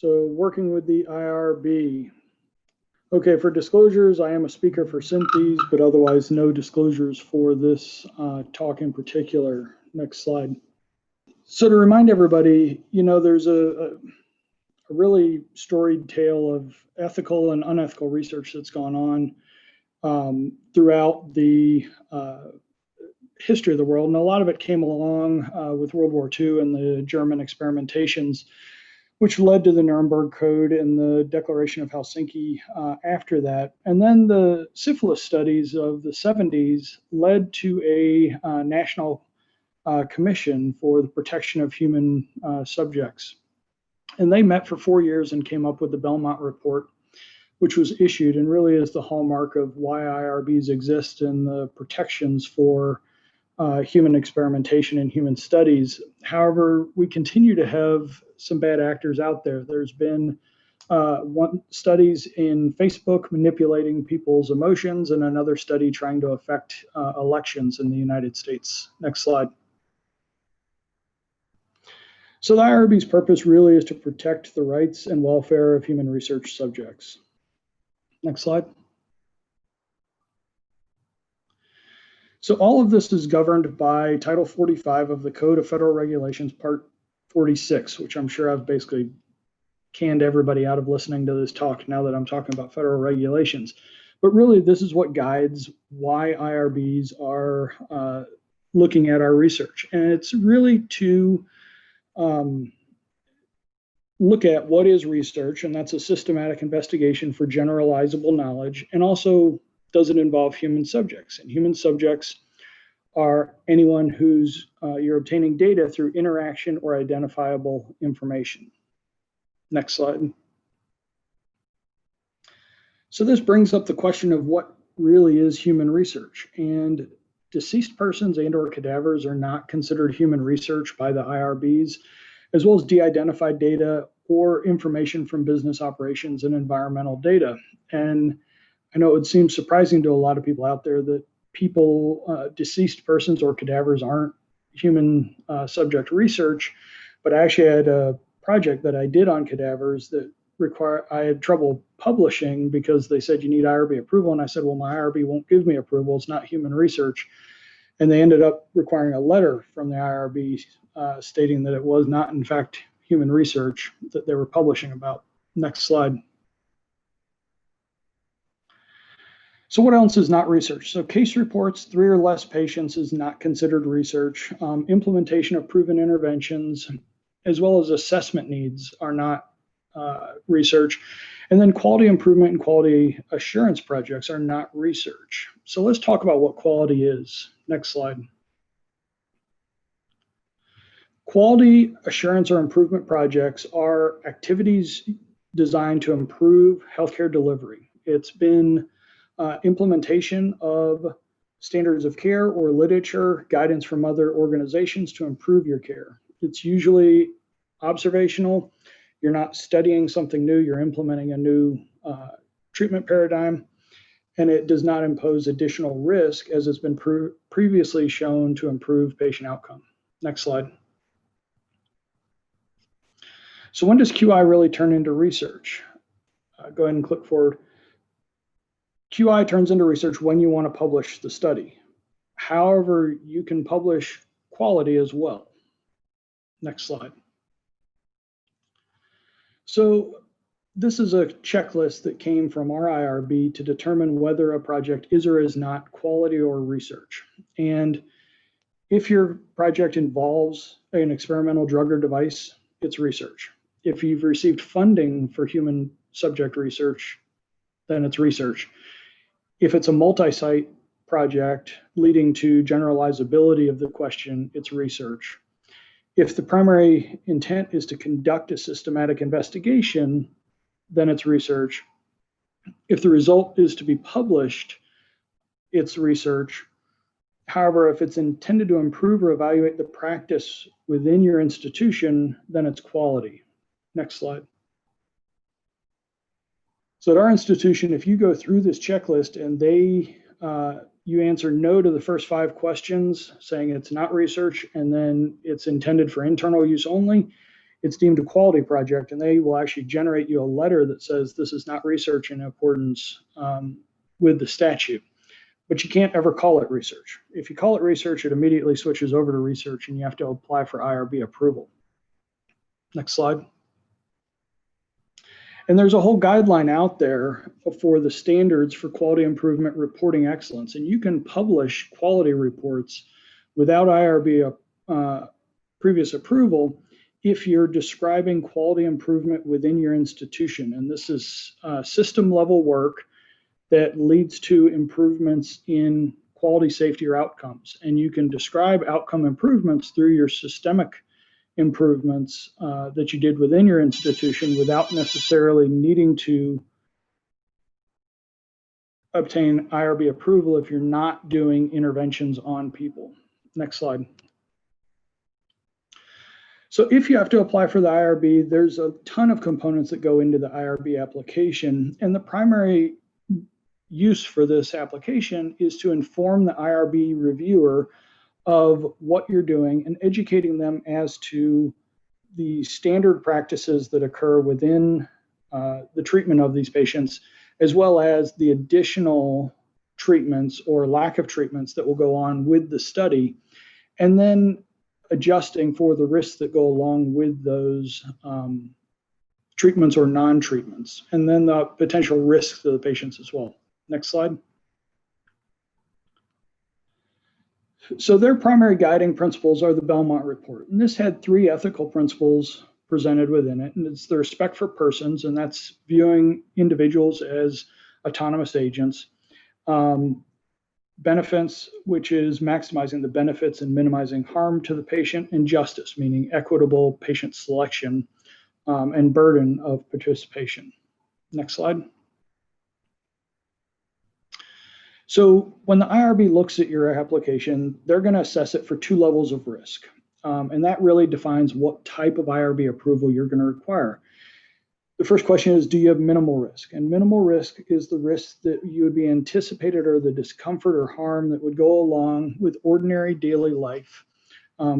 So working with the IRB. Okay, for disclosures, I am a speaker for Synthes, but otherwise no disclosures for this talk in particular. Next slide. So to remind everybody, there's a really storied tale of ethical and unethical research that's gone on throughout the history of the world. And a lot of it came along with World War II and the German experimentations, which led to the Nuremberg Code and the Declaration of Helsinki after that. And then the syphilis studies of the 70s led to a national commission for the protection of human subjects. And they met for 4 years and came up with the Belmont Report, which was issued and really is the hallmark of why IRBs exist and the protections for human experimentation and human studies. However, we continue to have some bad actors out there. There's been studies in Facebook manipulating people's emotions and another study trying to affect elections in the United States. Next slide. So the IRB's purpose really is to protect the rights and welfare of human research subjects. Next slide. So all of this is governed by Title 45 of the Code of Federal Regulations, Part 46, which I'm sure I've basically canned everybody out of listening to this talk now that I'm talking about federal regulations. But really, this is what guides why IRBs are looking at our research. And it's really to look at what is research, and that's a systematic investigation for generalizable knowledge, and also does it involve human subjects? And human subjects are anyone who's you're obtaining data through interaction or identifiable information. Next slide. So this brings up the question of what really is human research. And deceased persons and/or cadavers are not considered human research by the IRBs, as well as de-identified data or information from business operations and environmental data. And I know it would seem surprising to a lot of people out there that deceased persons or cadavers aren't human subject research, but I actually had a project that I did on cadavers that I had trouble publishing because they said you need IRB approval. And I said, well, my IRB won't give me approval. It's not human research. And they ended up requiring a letter from the IRB stating that it was not, in fact, human research that they were publishing about. Next slide. So what else is not research? So case reports, 3 or less patients is not considered research. Implementation of proven interventions, as well as assessment needs are not research. And then quality improvement and quality assurance projects are not research. So let's talk about what quality is. Next slide. Quality assurance or improvement projects are activities designed to improve healthcare delivery. It's been implementation of standards of care or literature, guidance from other organizations to improve your care. It's usually observational. You're not studying something new, you're implementing a new treatment paradigm, and it does not impose additional risk as has been previously shown to improve patient outcome. Next slide. So when does QI really turn into research? Go ahead and click forward. QI turns into research when you want to publish the study. However, you can publish quality as well. Next slide. So this is a checklist that came from our IRB to determine whether a project is or is not quality or research. And if your project involves an experimental drug or device, it's research. If you've received funding for human subject research, then it's research. If it's a multi-site project leading to generalizability of the question, it's research. If the primary intent is to conduct a systematic investigation, then it's research. If the result is to be published, it's research. However, if it's intended to improve or evaluate the practice within your institution, then it's quality. Next slide. So at our institution, if you go through this checklist and you answer no to the first 5 questions, saying it's not research, and then it's intended for internal use only, it's deemed a quality project, and they will actually generate you a letter that says this is not research in accordance with the statute. But you can't ever call it research. If you call it research, it immediately switches over to research, and you have to apply for IRB approval. Next slide. And there's a whole guideline out there for the standards for quality improvement reporting excellence. And you can publish quality reports without IRB previous approval if you're describing quality improvement within your institution. And this is system level work that leads to improvements in quality, safety, or outcomes. And you can describe outcome improvements through your systemic improvements that you did within your institution without necessarily needing to obtain IRB approval if you're not doing interventions on people. Next slide. So if you have to apply for the IRB, there's a ton of components that go into the IRB application, and the primary use for this application is to inform the IRB reviewer of what you're doing and educating them as to the standard practices that occur within the treatment of these patients, as well as the additional treatments or lack of treatments that will go on with the study, and then adjusting for the risks that go along with those treatments or non-treatments, and then the potential risks to the patients as well. Next slide. So their primary guiding principles are the Belmont Report. And this had 3 ethical principles presented within it. And it's the respect for persons, and that's viewing individuals as autonomous agents. Benefits, which is maximizing the benefits and minimizing harm to the patient. And justice, meaning equitable patient selection and burden of participation. Next slide. So when the IRB looks at your application, they're going to assess it for 2 levels of risk. And that really defines what type of IRB approval you're going to require. The first question is, do you have minimal risk? And minimal risk is the risk that you would be anticipated, or the discomfort or harm that would go along with ordinary daily life,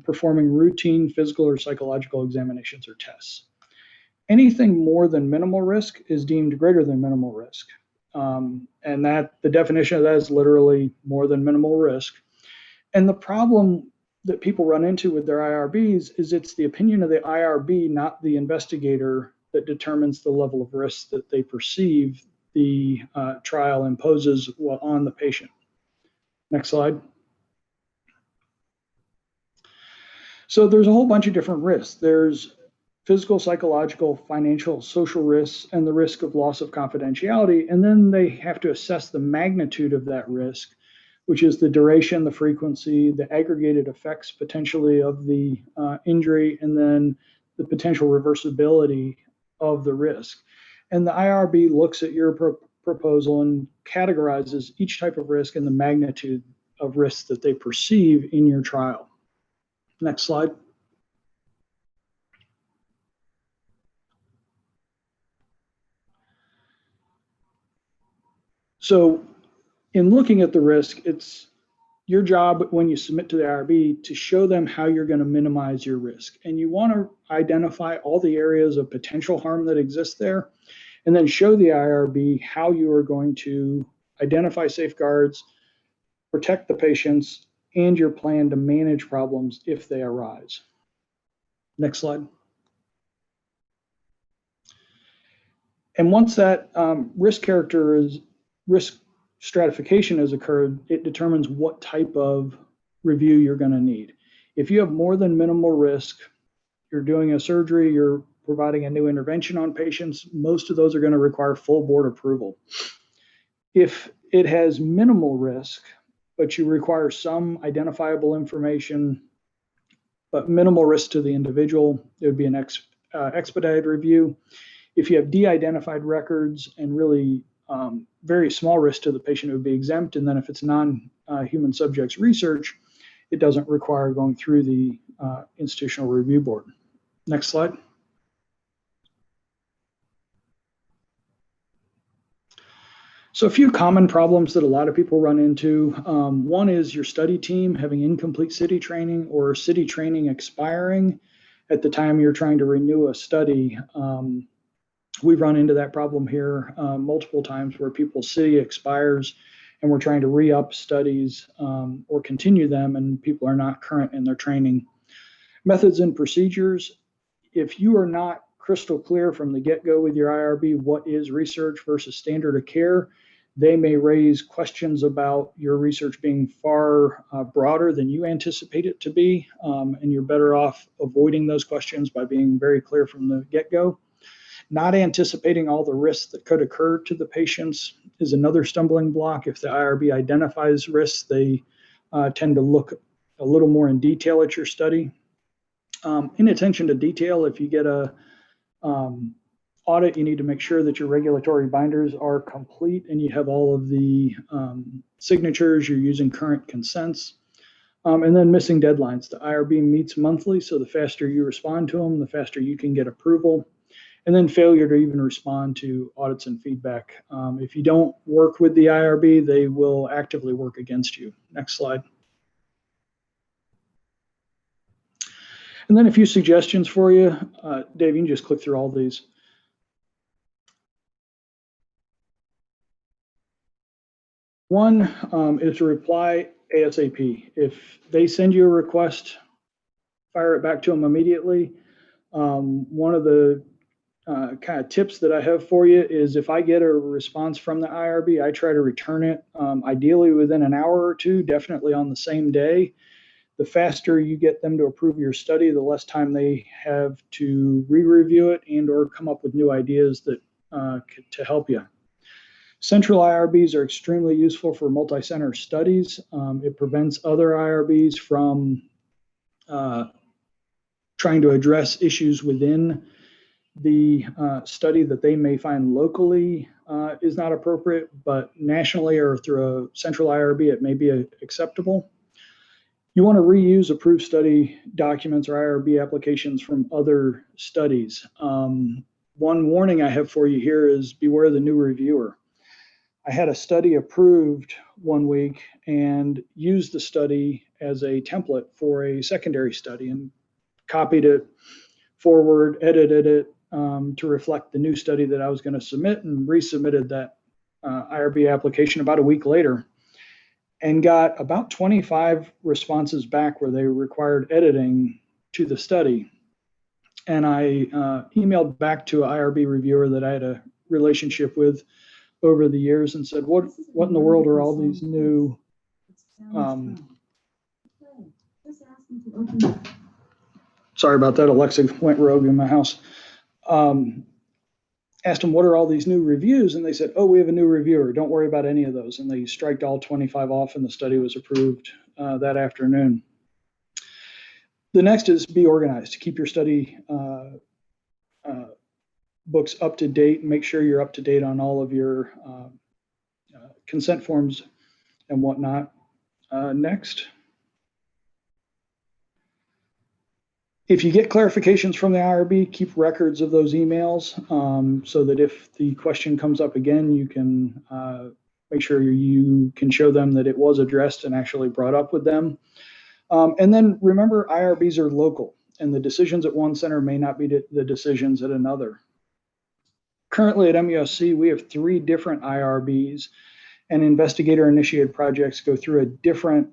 performing routine physical or psychological examinations or tests. Anything more than minimal risk is deemed greater than minimal risk. And that the definition of that is literally more than minimal risk. And the problem that people run into with their IRBs is it's the opinion of the IRB, not the investigator, that determines the level of risk that they perceive the trial imposes on the patient. Next slide. So there's a whole bunch of different risks. There's physical, psychological, financial, social risks, and the risk of loss of confidentiality. And then they have to assess the magnitude of that risk, which is the duration, the frequency, the aggregated effects potentially of the injury, and then the potential reversibility of the risk. And the IRB looks at your proposal and categorizes each type of risk and the magnitude of risk that they perceive in your trial. Next slide. So in looking at the risk, it's your job when you submit to the IRB to show them how you're going to minimize your risk. And you want to identify all the areas of potential harm that exist there, and then show the IRB how you are going to identify safeguards, protect the patients, and your plan to manage problems if they arise. Next slide. And once that risk stratification has occurred, it determines what type of review you're going to need. If you have more than minimal risk, you're doing a surgery, you're providing a new intervention on patients, most of those are going to require full board approval. If it has minimal risk, but you require some identifiable information, but minimal risk to the individual, it would be an expedited review. If you have de-identified records and really very small risk to the patient, it would be exempt. And then if it's non-human subjects research, it doesn't require going through the institutional review board. Next slide. So a few common problems that a lot of people run into. One is your study team having incomplete city training or city training expiring. at the time you're trying to renew a study. We've run into that problem here multiple times where people's city expires and we're trying to re-up studies or continue them, and people are not current in their training. Methods and procedures. If you are not crystal clear from the get-go with your IRB what is research versus standard of care, they may raise questions about your research being far broader than you anticipate it to be, and you're better off avoiding those questions by being very clear from the get-go. Not anticipating all the risks that could occur to the patients is another stumbling block. If the IRB identifies risks, they tend to look a little more in detail at your study. In attention to detail, if you get a audit, you need to make sure that your regulatory binders are complete and you have all of the signatures, you're using current consents. And then missing deadlines. The IRB meets monthly, so the faster you respond to them, the faster you can get approval. And then failure to even respond to audits and feedback. If you don't work with the IRB, they will actively work against you. Next slide. And then a few suggestions for you. Dave, you can just click through all these. One is to reply ASAP. If they send you a request, fire it back to them immediately. One of the kind of tips that I have for you is if I get a response from the IRB, I try to return it ideally within an hour or two, definitely on the same day. The faster you get them to approve your study, the less time they have to re-review it and or come up with new ideas that to help you. Central IRBs are extremely useful for multi-center studies. It prevents other IRBs from trying to address issues within the study that they may find locally is not appropriate, but nationally or through a central IRB, it may be acceptable. You want to reuse approved study documents or IRB applications from other studies. One warning I have for you here is beware the new reviewer. I had a study approved one week and used the study as a template for a secondary study and copied it forward, edited it to reflect the new study that I was going to submit, and resubmitted that IRB application about a week later and got about 25 responses back where they required editing to the study. And I emailed back to an IRB reviewer that I had a relationship with over the years and said, what in the world are all these new sorry about that, Alexa went rogue in my house. Asked them, what are all these new reviews? And they said, oh, we have a new reviewer. Don't worry about any of those. And they striked all 25 off and the study was approved that afternoon. The next is be organized. Keep your study books up to date and make sure you're up to date on all of your consent forms and whatnot. Next. If you get clarifications from the IRB, keep records of those emails so that if the question comes up again, you can make sure you can show them that it was addressed and actually brought up with them. And then remember, IRBs are local, and the decisions at one center may not be the decisions at another. Currently at MUSC, we have 3 different IRBs, and investigator-initiated projects go through a different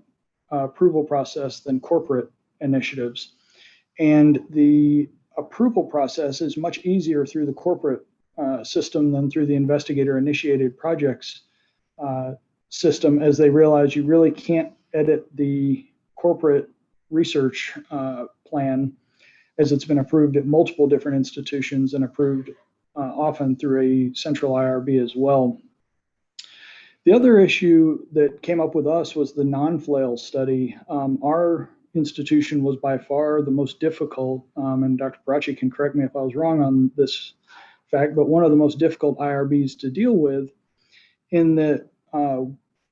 approval process than corporate initiatives. And the approval process is much easier through the corporate system than through the investigator-initiated projects system, as they realize you really can't edit the corporate research plan as it's been approved at multiple different institutions and approved often through a central IRB as well. The other issue that came up with us was the non-flail study. Our institution was by far the most difficult, and Dr. Bracci can correct me if I was wrong on this fact, but one of the most difficult IRBs to deal with, in that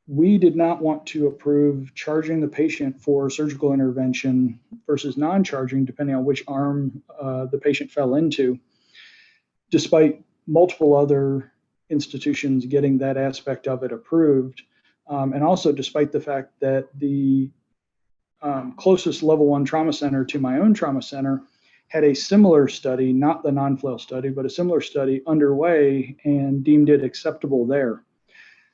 we did not want to approve charging the patient for surgical intervention versus non-charging, depending on which arm the patient fell into, despite multiple other institutions getting that aspect of it approved, and also despite the fact that the closest level 1 trauma center to my own trauma center had a similar study, not the non-flail study, but a similar study underway and deemed it acceptable there.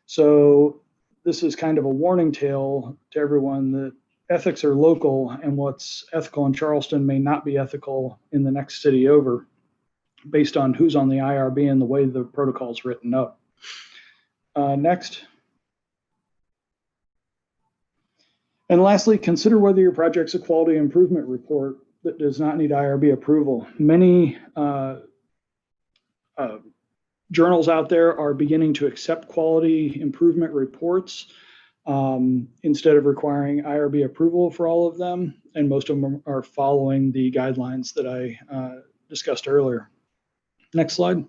So this is kind of a warning tale to everyone that ethics are local, and what's ethical in Charleston may not be ethical in the next city over, based on who's on the IRB and the way the protocol is written up. Next. And lastly, consider whether your project's a quality improvement report that does not need IRB approval. Many journals out there are beginning to accept quality improvement reports instead of requiring IRB approval for all of them, and most of them are following the guidelines that I discussed earlier. Next slide.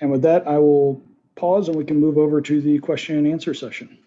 And with that, I will pause and we can move over to the question and answer session.